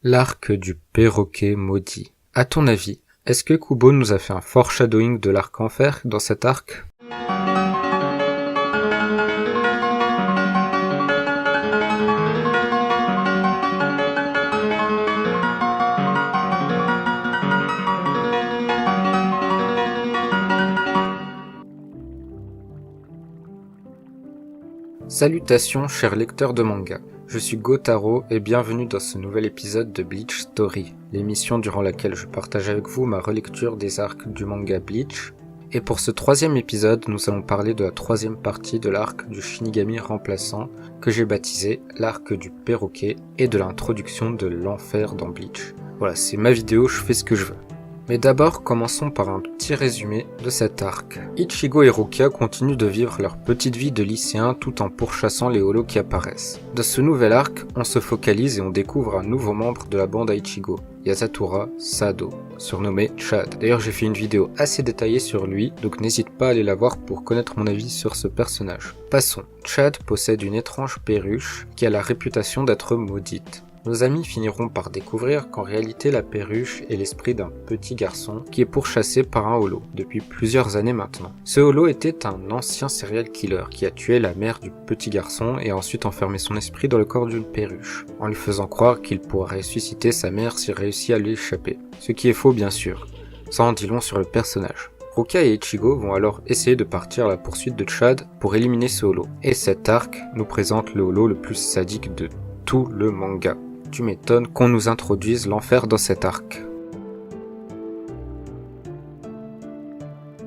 L'arc du perroquet maudit. À ton avis, est-ce que Kubo nous a fait un foreshadowing de l'arc enfer dans cet arc? Salutations chers lecteurs de manga, je suis Gotaro et bienvenue dans ce nouvel épisode de Bleach Story, l'émission durant laquelle je partage avec vous ma relecture des arcs du manga Bleach. Et pour ce troisième épisode, nous allons parler de la troisième partie de l'arc du Shinigami remplaçant, que j'ai baptisé l'arc du perroquet, et de l'introduction de l'enfer dans Bleach. Voilà, c'est ma vidéo, je fais ce que je veux. Mais d'abord, commençons par un petit résumé de cet arc. Ichigo et Rukia continuent de vivre leur petite vie de lycéens tout en pourchassant les holos qui apparaissent. Dans ce nouvel arc, on se focalise et on découvre un nouveau membre de la bande à Ichigo, Yasatura Sado, surnommé Chad. D'ailleurs, j'ai fait une vidéo assez détaillée sur lui, donc n'hésite pas à aller la voir pour connaître mon avis sur ce personnage. Passons. Chad possède une étrange perruche qui a la réputation d'être maudite. Nos amis finiront par découvrir qu'en réalité la perruche est l'esprit d'un petit garçon qui est pourchassé par un holo depuis plusieurs années maintenant. Ce holo était un ancien serial killer qui a tué la mère du petit garçon et a ensuite enfermé son esprit dans le corps d'une perruche, en lui faisant croire qu'il pourra ressusciter sa mère s'il réussit à lui échapper. Ce qui est faux bien sûr, ça en dit long sur le personnage. Rukia et Ichigo vont alors essayer de partir à la poursuite de Chad pour éliminer ce holo. Et cet arc nous présente le holo le plus sadique de tout le manga. Tu m'étonnes qu'on nous introduise l'enfer dans cet arc.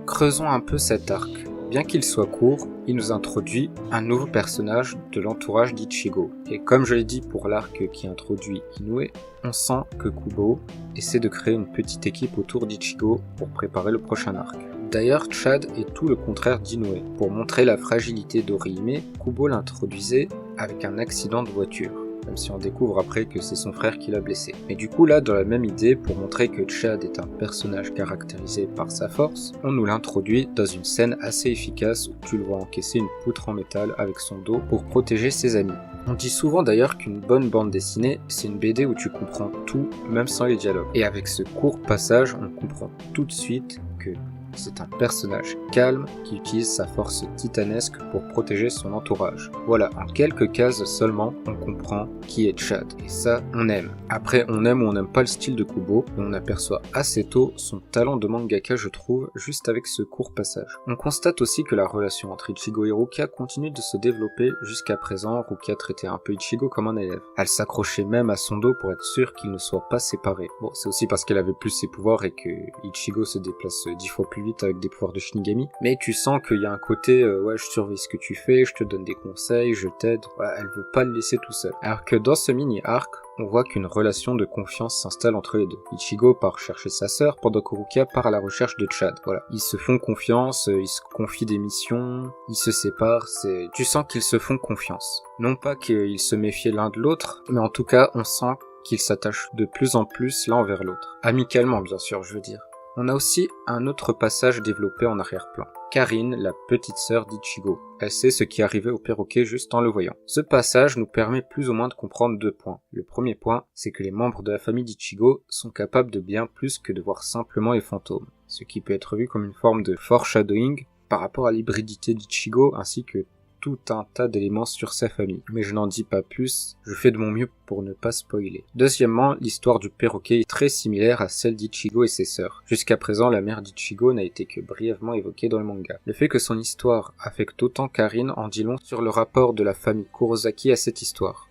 Creusons un peu cet arc. Bien qu'il soit court, il nous introduit un nouveau personnage de l'entourage d'Ichigo. Et comme je l'ai dit pour l'arc qui introduit Inoue, on sent que Kubo essaie de créer une petite équipe autour d'Ichigo pour préparer le prochain arc. D'ailleurs, Chad est tout le contraire d'Inoue. Pour montrer la fragilité d'Orihime, Kubo l'introduisait avec un accident de voiture. Même si on découvre après que c'est son frère qui l'a blessé. Mais du coup là, dans la même idée, pour montrer que Chad est un personnage caractérisé par sa force, on nous l'introduit dans une scène assez efficace où tu le vois encaisser une poutre en métal avec son dos pour protéger ses amis. On dit souvent d'ailleurs qu'une bonne bande dessinée, c'est une BD où tu comprends tout, même sans les dialogues. Et avec ce court passage, on comprend tout de suite que c'est un personnage calme qui utilise sa force titanesque pour protéger son entourage. Voilà, en quelques cases seulement, on comprend qui est Chad. Et ça, on aime. Après, on aime ou on n'aime pas le style de Kubo, mais on aperçoit assez tôt son talent de mangaka, je trouve, juste avec ce court passage. On constate aussi que la relation entre Ichigo et Rukia continue de se développer jusqu'à présent. Rukia traitait un peu Ichigo comme un élève. Elle s'accrochait même à son dos pour être sûre qu'ils ne soient pas séparés. Bon, c'est aussi parce qu'elle avait plus ses pouvoirs et que Ichigo se déplace 10 fois plus vite avec des pouvoirs de Shinigami, mais tu sens qu'il y a un côté ouais, je surveille ce que tu fais, je te donne des conseils, je t'aide. Voilà, elle veut pas le laisser tout seul. Alors que dans ce mini arc, on voit qu'une relation de confiance s'installe entre les deux. Ichigo part chercher sa sœur pendant que Rukia part à la recherche de Chad. Voilà, ils se font confiance, ils se confient des missions, ils se séparent, tu sens qu'ils se font confiance. Non pas qu'ils se méfiaient l'un de l'autre, mais en tout cas, on sent qu'ils s'attachent de plus en plus l'un envers l'autre. Amicalement bien sûr, je veux dire. On a aussi un autre passage développé en arrière-plan. Karine, la petite sœur d'Ichigo. Elle sait ce qui arrivait au perroquet juste en le voyant. Ce passage nous permet plus ou moins de comprendre deux points. Le premier point, c'est que les membres de la famille d'Ichigo sont capables de bien plus que de voir simplement les fantômes. Ce qui peut être vu comme une forme de foreshadowing par rapport à l'hybridité d'Ichigo ainsi que tout un tas d'éléments sur sa famille. Mais je n'en dis pas plus, je fais de mon mieux pour ne pas spoiler. Deuxièmement, l'histoire du perroquet est très similaire à celle d'Ichigo et ses sœurs. Jusqu'à présent, la mère d'Ichigo n'a été que brièvement évoquée dans le manga. Le fait que son histoire affecte autant Karine en dit long sur le rapport de la famille Kurosaki à cette histoire.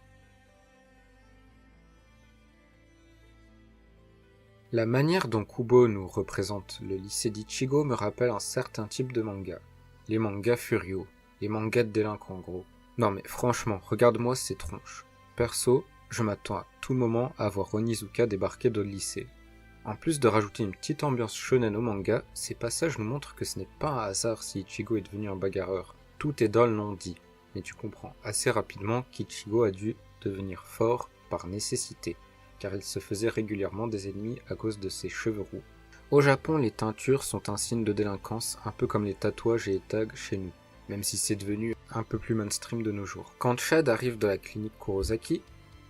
La manière dont Kubo nous représente le lycée d'Ichigo me rappelle un certain type de manga. Les mangas furios. Les mangas de délinquants, gros. Non mais franchement, regarde-moi ces tronches. Perso, je m'attends à tout moment à voir Onizuka débarquer dans le lycée. En plus de rajouter une petite ambiance shonen au manga, ces passages nous montrent que ce n'est pas un hasard si Ichigo est devenu un bagarreur. Tout est dans le non-dit. Mais tu comprends assez rapidement qu'Ichigo a dû devenir fort par nécessité, car il se faisait régulièrement des ennemis à cause de ses cheveux roux. Au Japon, les teintures sont un signe de délinquance, un peu comme les tatouages et les tags chez nous. Même si c'est devenu un peu plus mainstream de nos jours. Quand Chad arrive dans la clinique Kurosaki,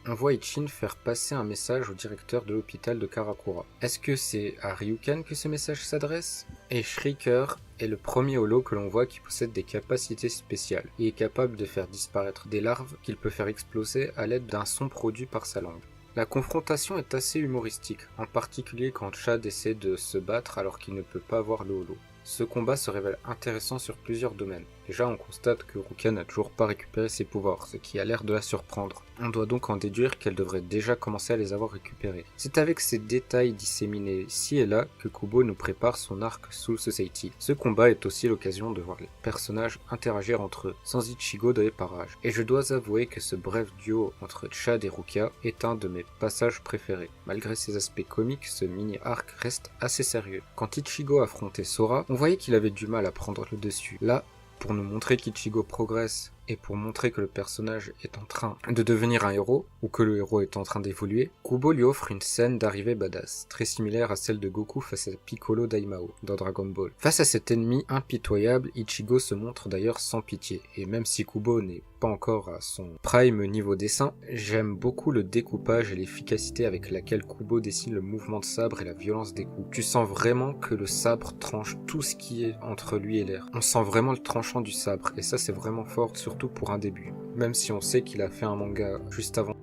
on voit Ichin faire passer un message au directeur de l'hôpital de Karakura. Est-ce que c'est à Ryuken que ce message s'adresse? Et Shrieker est le premier holo que l'on voit qui possède des capacités spéciales. Il est capable de faire disparaître des larves qu'il peut faire exploser à l'aide d'un son produit par sa langue. La confrontation est assez humoristique, en particulier quand Chad essaie de se battre alors qu'il ne peut pas voir le holo. Ce combat se révèle intéressant sur plusieurs domaines. Déjà, on constate que Ruka n'a toujours pas récupéré ses pouvoirs, ce qui a l'air de la surprendre. On doit donc en déduire qu'elle devrait déjà commencer à les avoir récupérés. C'est avec ces détails disséminés ici et là que Kubo nous prépare son arc Soul Society. Ce combat est aussi l'occasion de voir les personnages interagir entre eux, sans Ichigo dans les parages. Et je dois avouer que ce bref duo entre Chad et Ruka est un de mes passages préférés. Malgré ses aspects comiques, ce mini-arc reste assez sérieux. Quand Ichigo affrontait Sora, on voyait qu'il avait du mal à prendre le dessus. Là, pour nous montrer qu'Ichigo progresse et pour montrer que le personnage est en train de devenir un héros, ou que le héros est en train d'évoluer, Kubo lui offre une scène d'arrivée badass, très similaire à celle de Goku face à Piccolo Daimao dans Dragon Ball. Face à cet ennemi impitoyable, Ichigo se montre d'ailleurs sans pitié, et même si Kubo n'est pas encore à son prime niveau dessin, j'aime beaucoup le découpage et l'efficacité avec laquelle Kubo dessine le mouvement de sabre et la violence des coups. Tu sens vraiment que le sabre tranche tout ce qui est entre lui et l'air. On sent vraiment le tranchant du sabre, et ça c'est vraiment fort, surtout pour un début, même si on sait qu'il a fait un manga juste avant.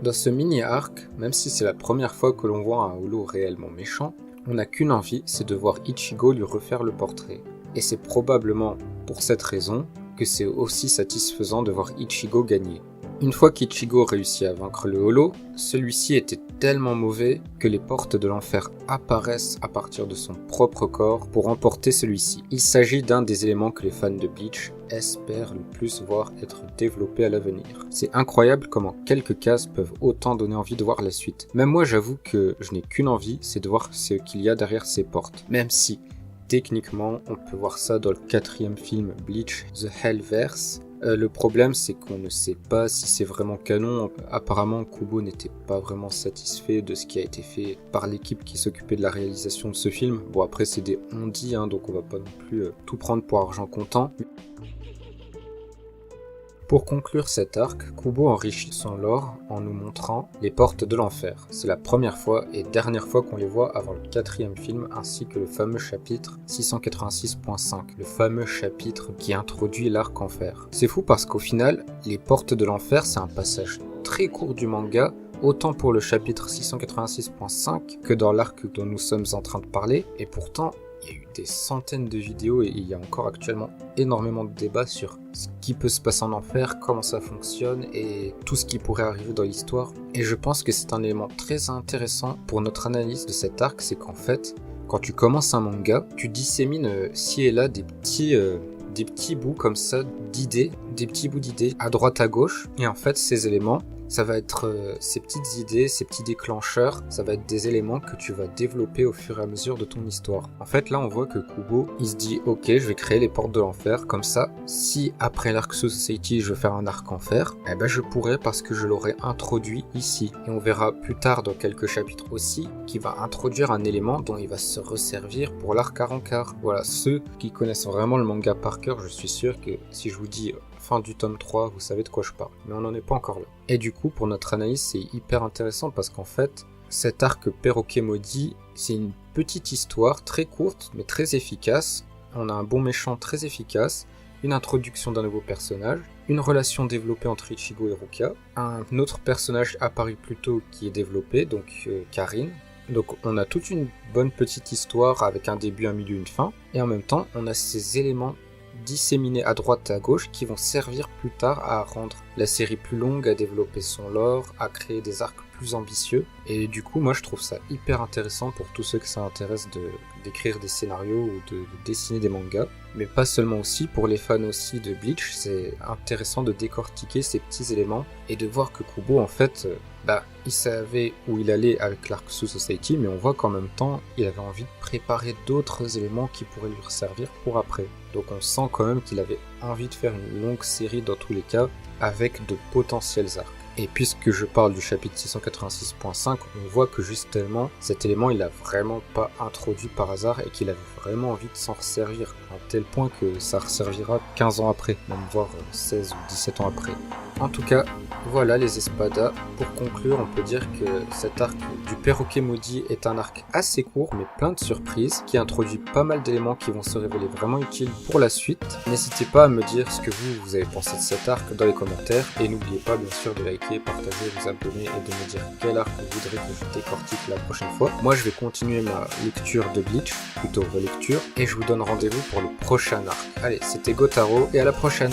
Dans ce mini-arc, même si c'est la première fois que l'on voit un holo réellement méchant, on n'a qu'une envie, c'est de voir Ichigo lui refaire le portrait. Et c'est probablement pour cette raison que c'est aussi satisfaisant de voir Ichigo gagner. Une fois qu'Ichigo réussit à vaincre le holo, celui-ci était tellement mauvais que les portes de l'enfer apparaissent à partir de son propre corps pour emporter celui-ci. Il s'agit d'un des éléments que les fans de Bleach espèrent le plus voir être développé à l'avenir. C'est incroyable comment quelques cases peuvent autant donner envie de voir la suite. Même moi j'avoue que je n'ai qu'une envie, c'est de voir ce qu'il y a derrière ces portes. Même si, techniquement, on peut voir ça dans le 4e film Bleach, The Hellverse. Le problème, c'est qu'on ne sait pas si c'est vraiment canon. Apparemment, Kubo n'était pas vraiment satisfait de ce qui a été fait par l'équipe qui s'occupait de la réalisation de ce film. Bon, après, c'est des on-dit, donc on va pas non plus tout prendre pour argent comptant. Pour conclure cet arc, Kubo enrichit son lore en nous montrant les portes de l'enfer. C'est la première fois et dernière fois qu'on les voit avant le 4e film, ainsi que le fameux chapitre 686.5, le fameux chapitre qui introduit l'arc enfer. C'est fou parce qu'au final, les portes de l'enfer, c'est un passage très court du manga, autant pour le chapitre 686.5 que dans l'arc dont nous sommes en train de parler, et pourtant, il y a eu des centaines de vidéos et il y a encore actuellement énormément de débats sur ce qui peut se passer en enfer, comment ça fonctionne et tout ce qui pourrait arriver dans l'histoire. Et je pense que c'est un élément très intéressant pour notre analyse de cet arc, c'est qu'en fait, quand tu commences un manga, tu dissémines ci et là des petits bouts comme ça d'idées, des petits bouts d'idées à droite à gauche. Et en fait, ces éléments, ça va être ces petites idées, ces petits déclencheurs, ça va être des éléments que tu vas développer au fur et à mesure de ton histoire. En fait, là, on voit que Kubo, il se dit « Ok, je vais créer les portes de l'enfer, comme ça, si après l'arc Society, je veux faire un arc enfer, eh ben je pourrais parce que je l'aurais introduit ici. » Et on verra plus tard dans quelques chapitres aussi qu'il va introduire un élément dont il va se resservir pour l'arc à rencard. Voilà, ceux qui connaissent vraiment le manga par cœur, je suis sûr que si je vous dis fin du tome 3, vous savez de quoi je parle. Mais on n'en est pas encore là. Et du coup, pour notre analyse, c'est hyper intéressant parce qu'en fait, cet arc Perroquet Maudit, c'est une petite histoire très courte, mais très efficace. On a un bon méchant très efficace, une introduction d'un nouveau personnage, une relation développée entre Ichigo et Ruka, un autre personnage apparu plus tôt qui est développé, donc Karin. Donc on a toute une bonne petite histoire avec un début, un milieu, une fin. Et en même temps, on a ces éléments disséminés à droite et à gauche qui vont servir plus tard à rendre la série plus longue, à développer son lore, à créer des arcs plus ambitieux. Et du coup, moi je trouve ça hyper intéressant pour tous ceux que ça intéresse d'écrire des scénarios ou de dessiner des mangas. Mais pas seulement aussi, pour les fans aussi de Bleach, c'est intéressant de décortiquer ces petits éléments et de voir que Kubo en fait, il savait où il allait avec l'Arc Sous Society, mais on voit qu'en même temps, il avait envie de préparer d'autres éléments qui pourraient lui servir pour après. Donc on sent quand même qu'il avait envie de faire une longue série dans tous les cas, avec de potentiels arcs. Et puisque je parle du chapitre 686.5, on voit que justement, cet élément, il a vraiment pas introduit par hasard et qu'il avait vraiment envie de s'en resservir, à tel point que ça resservira 15 ans après, même voire 16 ou 17 ans après. En tout cas, voilà les espadas. Pour conclure, on peut dire que cet arc du perroquet maudit est un arc assez court, mais plein de surprises, qui introduit pas mal d'éléments qui vont se révéler vraiment utiles pour la suite. N'hésitez pas à me dire ce que vous avez pensé de cet arc dans les commentaires, et n'oubliez pas bien sûr de liker, partager, vous abonner et de me dire quel arc vous voudrez que je décortique la prochaine fois. Moi je vais continuer ma lecture de Bleach, plutôt relecture, et je vous donne rendez-vous pour le prochain arc. Allez, c'était Gotaro, et à la prochaine!